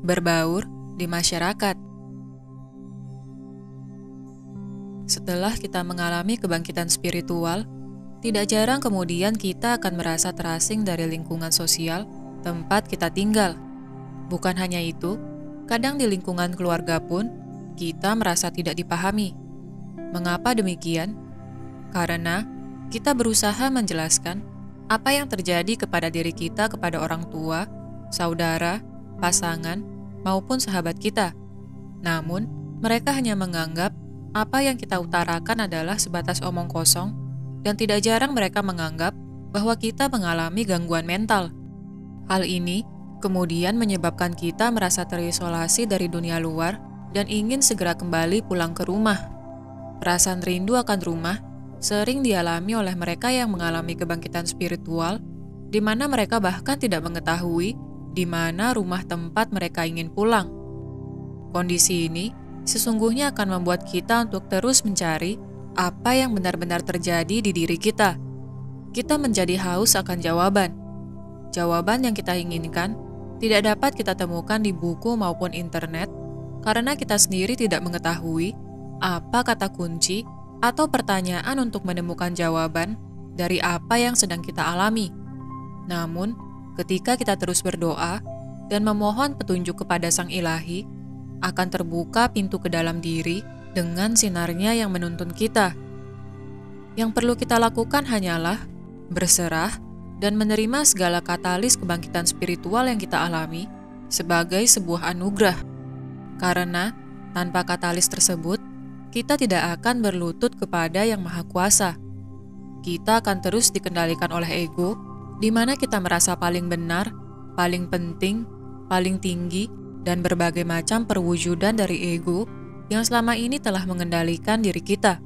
berbaur di masyarakat. Setelah kita mengalami kebangkitan spiritual, tidak jarang kemudian kita akan merasa terasing dari lingkungan sosial tempat kita tinggal. Bukan hanya itu, kadang di lingkungan keluarga pun kita merasa tidak dipahami. Mengapa demikian? Karena kita berusaha menjelaskan apa yang terjadi kepada diri kita kepada orang tua, saudara, pasangan, maupun sahabat kita. Namun, mereka hanya menganggap apa yang kita utarakan adalah sebatas omong kosong, dan tidak jarang mereka menganggap bahwa kita mengalami gangguan mental. Hal ini kemudian menyebabkan kita merasa terisolasi dari dunia luar dan ingin segera kembali pulang ke rumah. Perasaan rindu akan rumah sering dialami oleh mereka yang mengalami kebangkitan spiritual, di mana mereka bahkan tidak mengetahui di mana rumah tempat mereka ingin pulang. Kondisi ini sesungguhnya akan membuat kita untuk terus mencari apa yang benar-benar terjadi di diri kita. Kita menjadi haus akan jawaban. Jawaban yang kita inginkan tidak dapat kita temukan di buku maupun internet karena kita sendiri tidak mengetahui apa kata kunci atau pertanyaan untuk menemukan jawaban dari apa yang sedang kita alami. Namun, ketika kita terus berdoa dan memohon petunjuk kepada Sang Ilahi, akan terbuka pintu ke dalam diri dengan sinarnya yang menuntun kita. Yang perlu kita lakukan hanyalah berserah dan menerima segala katalis kebangkitan spiritual yang kita alami sebagai sebuah anugerah. Karena tanpa katalis tersebut, kita tidak akan berlutut kepada Yang Maha Kuasa. Kita akan terus dikendalikan oleh ego, di mana kita merasa paling benar, paling penting, paling tinggi, dan berbagai macam perwujudan dari ego yang selama ini telah mengendalikan diri kita.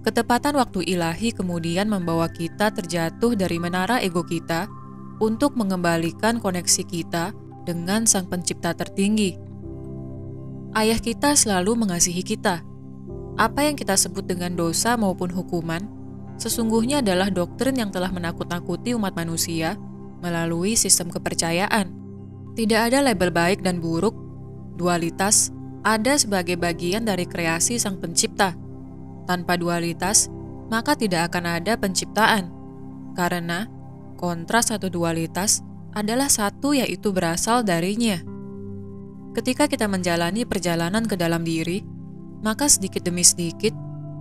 Ketepatan waktu ilahi kemudian membawa kita terjatuh dari menara ego kita untuk mengembalikan koneksi kita dengan Sang Pencipta tertinggi. Ayah kita selalu mengasihi kita. Apa yang kita sebut dengan dosa maupun hukuman, sesungguhnya adalah doktrin yang telah menakut-nakuti umat manusia melalui sistem kepercayaan. Tidak ada label baik dan buruk, dualitas ada sebagai bagian dari kreasi Sang Pencipta. Tanpa dualitas, maka tidak akan ada penciptaan. Karena kontras atau dualitas adalah satu, yaitu berasal darinya. Ketika kita menjalani perjalanan ke dalam diri, maka sedikit demi sedikit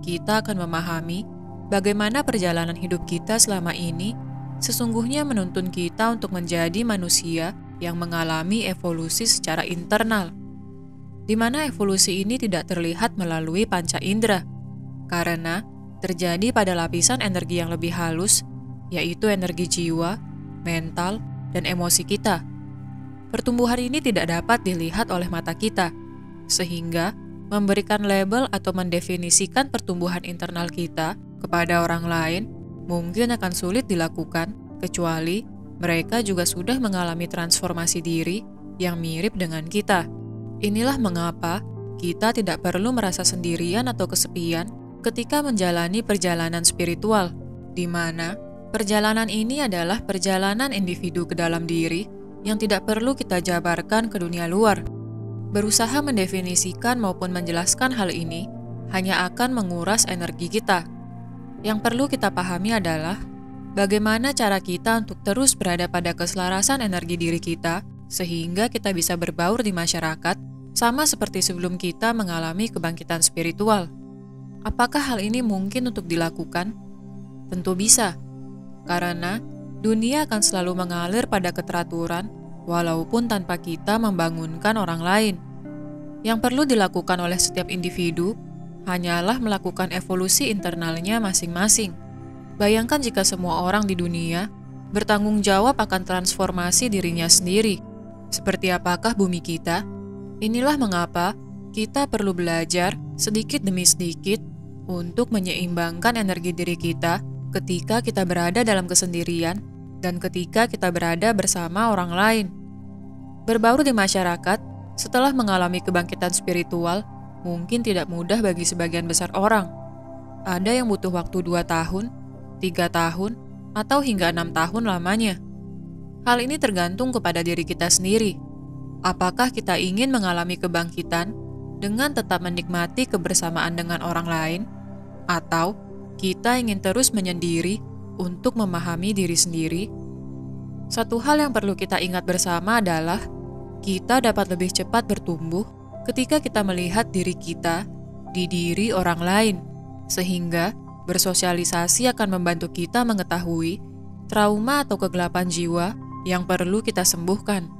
kita akan memahami bagaimana perjalanan hidup kita selama ini sesungguhnya menuntun kita untuk menjadi manusia yang mengalami evolusi secara internal, di mana evolusi ini tidak terlihat melalui panca indera, karena terjadi pada lapisan energi yang lebih halus, yaitu energi jiwa, mental, dan emosi kita. Pertumbuhan ini tidak dapat dilihat oleh mata kita, sehingga memberikan label atau mendefinisikan pertumbuhan internal kita kepada orang lain mungkin akan sulit dilakukan, kecuali mereka juga sudah mengalami transformasi diri yang mirip dengan kita. Inilah mengapa kita tidak perlu merasa sendirian atau kesepian ketika menjalani perjalanan spiritual, di mana perjalanan ini adalah perjalanan individu ke dalam diri yang tidak perlu kita jabarkan ke dunia luar. Berusaha mendefinisikan maupun menjelaskan hal ini hanya akan menguras energi kita. Yang perlu kita pahami adalah bagaimana cara kita untuk terus berada pada keselarasan energi diri kita sehingga kita bisa berbaur di masyarakat sama seperti sebelum kita mengalami kebangkitan spiritual. Apakah hal ini mungkin untuk dilakukan? Tentu bisa, karena dunia akan selalu mengalir pada keteraturan walaupun tanpa kita membangunkan orang lain. Yang perlu dilakukan oleh setiap individu hanyalah melakukan evolusi internalnya masing-masing. Bayangkan jika semua orang di dunia bertanggung jawab akan transformasi dirinya sendiri. Seperti apakah bumi kita? Inilah mengapa kita perlu belajar sedikit demi sedikit untuk menyeimbangkan energi diri kita ketika kita berada dalam kesendirian dan ketika kita berada bersama orang lain. Berbaur di masyarakat setelah mengalami kebangkitan spiritual mungkin tidak mudah bagi sebagian besar orang. Ada yang butuh waktu 2 tahun, 3 tahun, atau hingga 6 tahun lamanya. Hal ini tergantung kepada diri kita sendiri. Apakah kita ingin mengalami kebangkitan dengan tetap menikmati kebersamaan dengan orang lain, atau kita ingin terus menyendiri untuk memahami diri sendiri? Satu hal yang perlu kita ingat bersama adalah kita dapat lebih cepat bertumbuh ketika kita melihat diri kita di diri orang lain, sehingga bersosialisasi akan membantu kita mengetahui trauma atau kegelapan jiwa yang perlu kita sembuhkan.